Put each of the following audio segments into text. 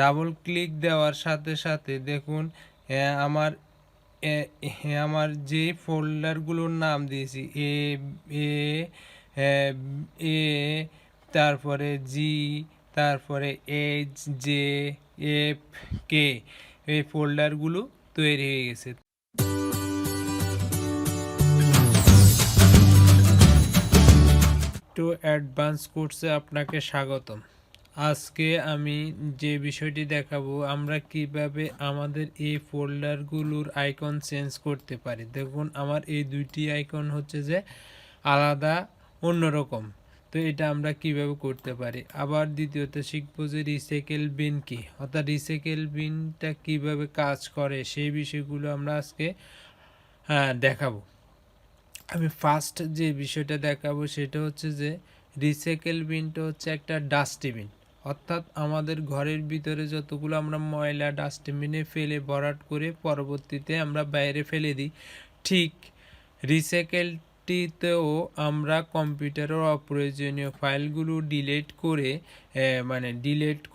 Double click দেওয়ার সাথে সাথে দেখুন আমার আমার যে ফোল্ডারগুলোর নাম দিয়েছি এ এ এ তারপরে জি, তারপরে এইচ, জে, এফ, কে, এই ফোল্ডারগুলো তৈরি হয়ে গেছে। টু অ্যাডভান্স কোর্সে আপনাকে স্বাগতম। আজকে আমি যে বিষয়টি দেখাবো, আমরা কিভাবে আমাদের এই ফোল্ডারগুলোর আইকন চেঞ্জ করতে পারি। দেখুন আমার এই দুইটি আইকন হচ্ছে যে আলাদা, অন্যরকম। তো এটা আমরা কিভাবে করতে পারি। আবার দ্বিতীয়ত শিখবো যে রিসাইকেল বিন কি, অর্থাৎ রিসাইকেল বিনটা কিভাবে কাজ করে, সেই বিষয়গুলো আমরা আজকে দেখাবো। আমি ফার্স্ট যে বিষয়টা দেখাবো সেটা হচ্ছে যে রিসাইকেল বিনটা হচ্ছে একটা ডাস্টবিন, অর্থাৎ আমাদের ঘরের ভিতরে যতগুলো আমরা ময়লা ডাস্টবিনে ফেলে ভরাট করে পরবর্তীতে আমরা বাইরে ফেলে দিই, ঠিক রিসাইকেলটিতেও আমরা কম্পিউটারের অপ্রয়োজনীয় ফাইলগুলো ডিলিট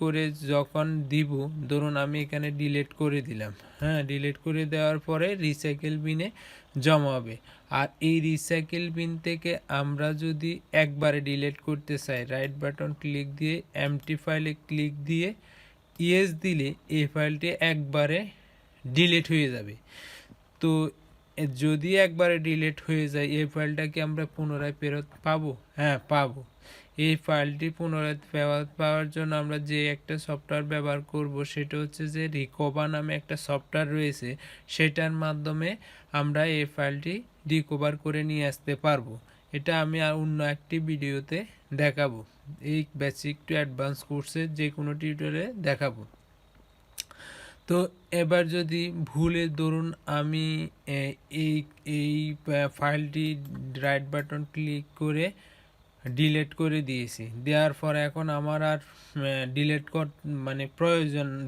করে যখন দিব, ধরুন আমি এখানে ডিলিট করে দিলাম, ডিলিট করে দেওয়ার পরে রিসাইকেল বিনে জমা হবে। আর এই রিসাইকেল বিন থেকে আমরা যদি একবারে ডিলিট করতে চাই, রাইট বাটন ক্লিক দিয়ে এমটি ফাইলে ক্লিক দিয়ে ইয়েস দিলে এই ফাইলটি একবারে ডিলিট হয়ে যাবে। তো যদি একবারে ডিলিট হয়ে যায়, এই ফাইলটা কি আমরা পুনরায় ফেরত পাবো? হ্যাঁ, পাবো। এই ফাইলটি পুনরায় ফেরত পাওয়ার জন্য আমরা যে একটা সফটওয়্যার ব্যবহার করব সেটা হচ্ছে যে রিকভার নামে একটা সফটওয়্যার রয়েছে, সেটার মাধ্যমে আমরা এই ফাইলটি রিকভার করে নিয়ে আসতে পারবো। এটা আমি আর অন্য একটি ভিডিওতে দেখাবো, এই বেসিক টু অ্যাডভান্স কোর্সের যে কোনো টিউটোরিয়ালে দেখাবো। তো এবার যদি ভুলে ধরুন আমি এই এই ফাইলটি রাইট বাটন ক্লিক করে ডিলিট করে দিয়েছি, দেওয়ার পর এখন আমার আর ডিলিট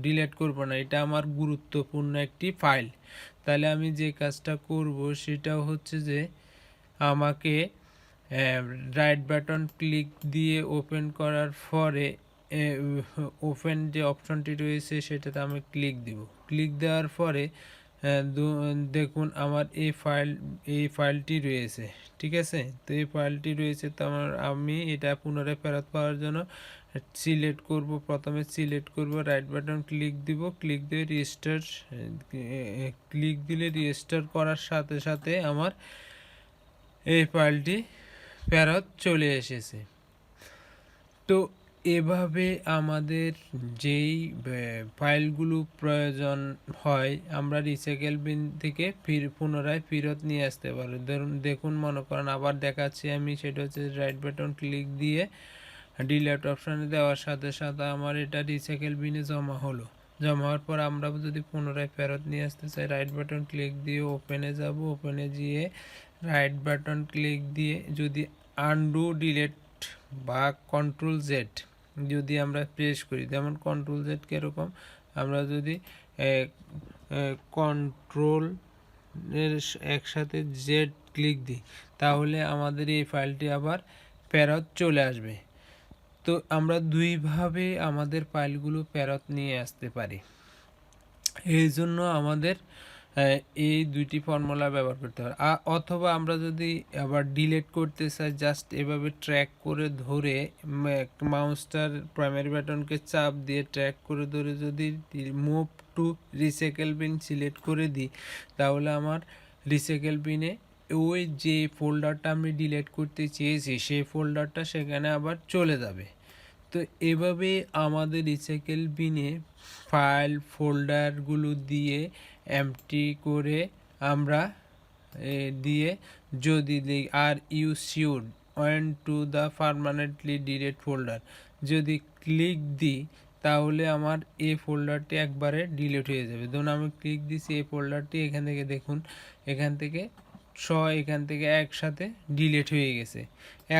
ডিলিট করব না, এটা আমার গুরুত্বপূর্ণ একটি ফাইল। তাহলে আমি যে কাজটা করব সেটা হচ্ছে যে আমাকে রাইট বাটন ক্লিক দিয়ে ওপেন করার পরে ওপেন যে অপশনটি রয়েছে সেটাতে আমি ক্লিক দিব। ক্লিক দেওয়ার পরে দেখুন আমার এই ফাইলটি রয়েছে, ঠিক আছে। তো এই ফাইলটি রয়েছে, তো আমি এটা পুনরায় ফেরত পাওয়ার জন্য প্রথমে সিলেক্ট করব, রাইট বাটন ক্লিক দিব, ক্লিক দিয়ে ক্লিক দিলে রিস্টোর করার সাথে সাথে আমার এই ফাইলটি ফেরত চলে এসেছে। তো এভাবে আমাদের যেই ফাইলগুলো প্রয়োজন হয় আমরা রিসাইকেল বিন থেকে পুনরায় ফেরত নিয়ে আসতে পারি। দেখুন মনে করেন আবার দেখাচ্ছি আমি, সেটা হচ্ছে রাইট বাটন ক্লিক দিয়ে ডিলিট অপশানে দেওয়ার সাথে সাথে আমার এটা রিসাইকেল বিনে জমা হলো। জমা হওয়ার পর আমরা যদি পুনরায় ফেরত নিয়ে আসতে চাই, রাইট বাটন ক্লিক দিয়ে ওপেনে যাব, ওপেনে গিয়ে রাইট বাটন ক্লিক দিয়ে যদি আনডু ডিলিট বা কন্ট্রোল জেড যদি আমরা প্রেস করি, যেমন কন্ট্রোল জেড কীরকম, আমরা যদি কন্ট্রোল এর একসাথে জেড ক্লিক দিই তাহলে আমাদের এই ফাইলটি আবার ফেরত চলে আসবে। তো আমরা দুইভাবে আমাদের ফাইলগুলো ফেরত নিয়ে আসতে পারি। এই জন্য আমাদের এই দুইটি ফর্মুলা ব্যবহার করতে হবে। অথবা আমরা যদি আবার ডিলিট করতে চাই, জাস্ট এভাবে ট্র্যাক করে ধরে মাউসটার প্রাইমারি বাটনকে চাপ দিয়ে ট্র্যাক করে ধরে যদি move to recycle bin select করে দিই, তাহলে আমার রিসাইকেল বিনে ওই যে ফোল্ডারটা আমি ডিলিট করতে চেয়েছি সেই ফোল্ডারটা সেখানে আবার চলে যাবে। তো এভাবে আমাদের রিসাইকেল বিনে ফাইল ফোল্ডারগুলো দিয়ে এমটি করে আমরা দিয়ে যদি দিই are you sure want to the permanently delete folder যদি ক্লিক দিই তাহলে আমার এই ফোল্ডারটি একবারে ডিলিট হয়ে যাবে। ধরুন আমি ক্লিক দিছি, এই ফোল্ডারটি এখান থেকে দেখুন, এখান থেকে একসাথে ডিলিট হয়ে গেছে।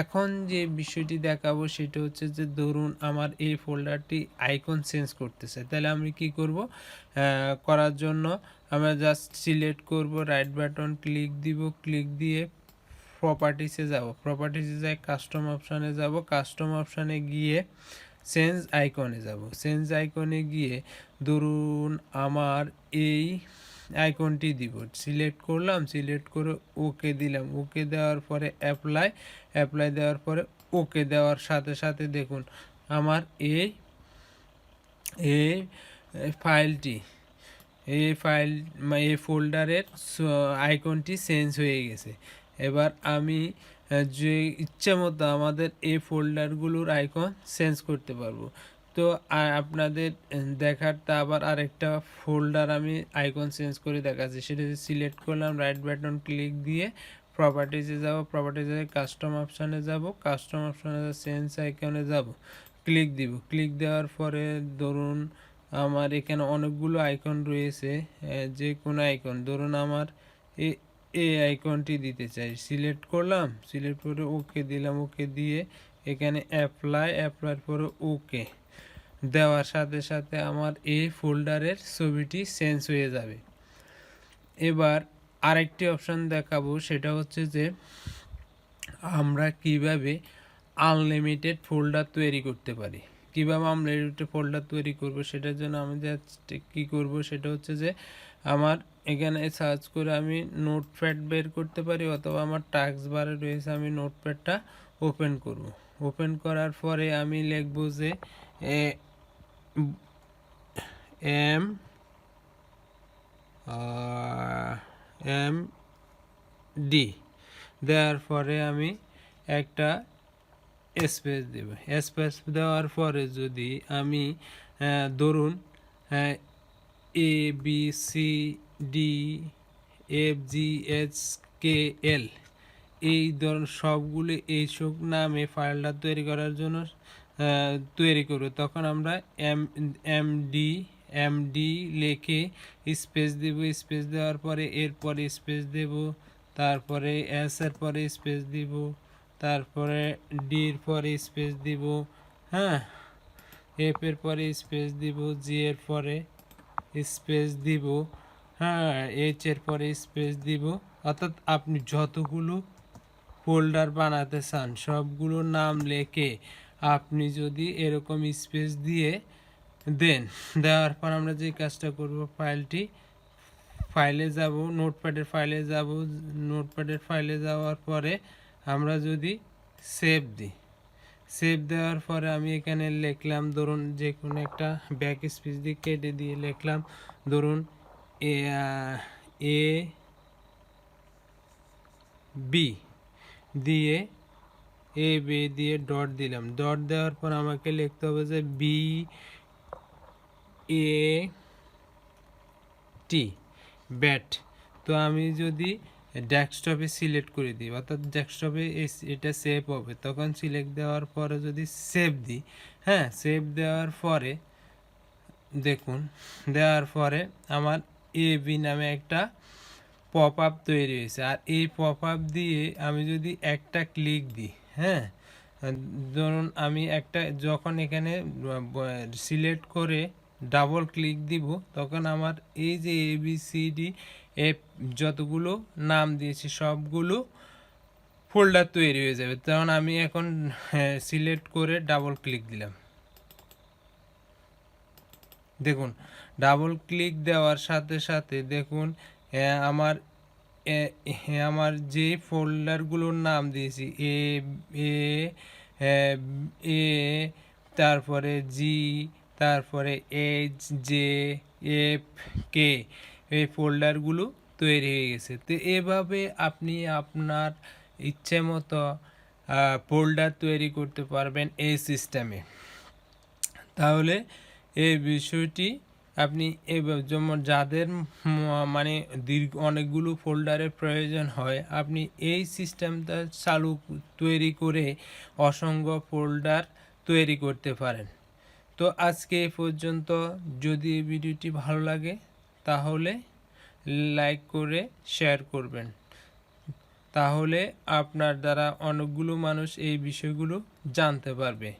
এখন যে বিষয়টি দেখাবো সেটা হচ্ছে যে ধরুন আমার এই ফোল্ডারটি আইকন চেঞ্জ করতে চাই, তাহলে আমি কি করব, করার জন্য আমরা জাস্ট সিলেক্ট করব, রাইট বাটন ক্লিক দিব, ক্লিক দিয়ে প্রপার্টিসে যাব, প্রপার্টিসে যাই কাস্টম অপশানে যাব, কাস্টম অপশানে গিয়ে চেঞ্জ আইকনে যাব। চেঞ্জ আইকনে গিয়ে ধরুন আমার এই আইকনটি দিব, সিলেক্ট করলাম, সিলেক্ট করে ওকে দিলাম, ওকে দেওয়ার পরে অ্যাপ্লাই দেওয়ার পরে ওকে দেওয়ার সাথে সাথে দেখুন আমার এই ফাইলটি এই ফোল্ডারের আইকনটি চেঞ্জ হয়ে গেছে। এবার আমি যে ইচ্ছে মতো আমাদের এই ফোল্ডারগুলোর আইকন চেঞ্জ করতে পারবো। তো আপনাদের দেখারটা আবার আরেকটা ফোল্ডার আমি আইকন চেঞ্জ করে দেখাচ্ছি। সেটা সিলেক্ট করলাম, রাইট বাটন ক্লিক দিয়ে প্রপার্টিজে যাব, প্রপার্টিজে কাস্টম অপশানে যাব, কাস্টম অপশানে চেঞ্জ আইকনে যাব, ক্লিক দিব। ক্লিক দেওয়ার পরে ধরুন আমার এখানে অনেকগুলো আইকন রয়েছে, যে কোনো আইকন ধরুন আমার এই আইকনটি দিতে চাই, সিলেক্ট করলাম, সিলেক্ট করে ওকে দিলাম, ওকে দিয়ে এখানে অ্যাপ্লাইয়ের পরে ওকে দেওয়ার সাথে সাথে আমার এই ফোল্ডারের ছবিটি চেঞ্জ হয়ে যাবে। এবার আরেকটি অপশান দেখাবো, সেটা হচ্ছে যে আমরা কিভাবে আনলিমিটেড ফোল্ডার তৈরি করতে পারি। কীভাবে আনলিমিটেড ফোল্ডার তৈরি করব সেটার জন্য আমি কী করব, সেটা হচ্ছে যে আমার এখানে সার্চ করে আমি নোটপ্যাড বের করতে পারি, অথবা আমার টাস্ক বারে রয়েছে, আমি নোটপ্যাডটা ওপেন করব। ওপেন করার পরে আমি লিখব যে MD দেওয়ার পরে আমি একটা স্পেস দেব। স্পেস দেওয়ার পরে যদি আমি ধরুন ABCDFGHKL এই ধরুন সবগুলো এইসব নামে ফাইলটা তৈরি করার জন্য তৈরি করব, তখন আমরা এমডি লিখে স্পেস দেব। স্পেস দেওয়ার পরে এরপরে স্পেস দেব, তারপরে এস এর পরে স্পেস দিব, তারপরে ডির পরে স্পেস দিব, হ্যাঁ, এফ এর পরে স্পেস দিব, জি এর পরে স্পেস দিব, হ্যাঁ, এইচ এর পরে স্পেস দিব। অর্থাৎ আপনি যতগুলো ফোল্ডার বানাতে চান সবগুলো নাম লিখে আপনি যদি এরকম স্পেস দিয়ে দেন, দেওয়ার পর আমরা যে কাজটা করব, ফাইলে যাব, নোটপ্যাডের ফাইলে যাব, নোটপ্যাডের ফাইলে যাওয়ার পরে আমরা যদি সেভ দিই, সেভ দেওয়ার পরে আমি এখানে লিখলাম ধরুন যে কোনো একটা ব্যাক স্পেস দিয়ে কেটে দিয়ে লিখলাম ধরুন বি দিয়ে বি দিয়ে ডট দিলাম। ডট দেওয়ার পর আমাকে লিখতে হবে যে BAT ব্যাট। তো আমি যদি ডেস্কটপে সিলেক্ট করে দিই, অর্থাৎ ডেস্কটপে এটা সেভ হবে, তখন সিলেক্ট দেওয়ার পরে যদি সেভ দিই, হ্যাঁ, সেভ দেওয়ার পরে দেখুন, দেওয়ার পরে আমার এবি নামে একটা পপ আপ তৈরি হয়েছে। আর এই পপ আপ দিয়ে আমি যদি একটা ক্লিক দিই, হ্যাঁ, ধরুন আমি একটা যখন এখানে সিলেক্ট করে ডাবল ক্লিক দিব, তখন আমার এই যে ABCD এফ যতগুলো নাম দিয়েছি সবগুলো ফোল্ডার তৈরি হয়ে যাবে। তখন আমি এখন সিলেক্ট করে ডাবল ক্লিক দিলাম, দেখুন ডাবল ক্লিক দেওয়ার সাথে সাথে দেখুন আমার আমার যে ফোল্ডারগুলোর নাম দিয়েছি এ তারপরে জি, তারপরে এইচ, জে, এফ, কে, এই ফোল্ডারগুলো তৈরি হয়ে গেছে। তো এভাবে আপনি আপনার ইচ্ছে মতো ফোল্ডার তৈরি করতে পারবেন এই সিস্টেমে। তাহলে এই বিষয়টি আপনি যেমন যাদের মানে অনেকগুলো ফোল্ডারের প্রয়োজন হয়, আপনি এই সিস্টেমটা তৈরি করে অসংখ্য ফোল্ডার তৈরি করতে পারেন। তো আজকে এই পর্যন্ত। যদি এই ভিডিওটি ভালো লাগে তাহলে লাইক করে শেয়ার করবেন, তাহলে আপনার দ্বারা অনেকগুলো মানুষ এই বিষয়গুলো জানতে পারবে।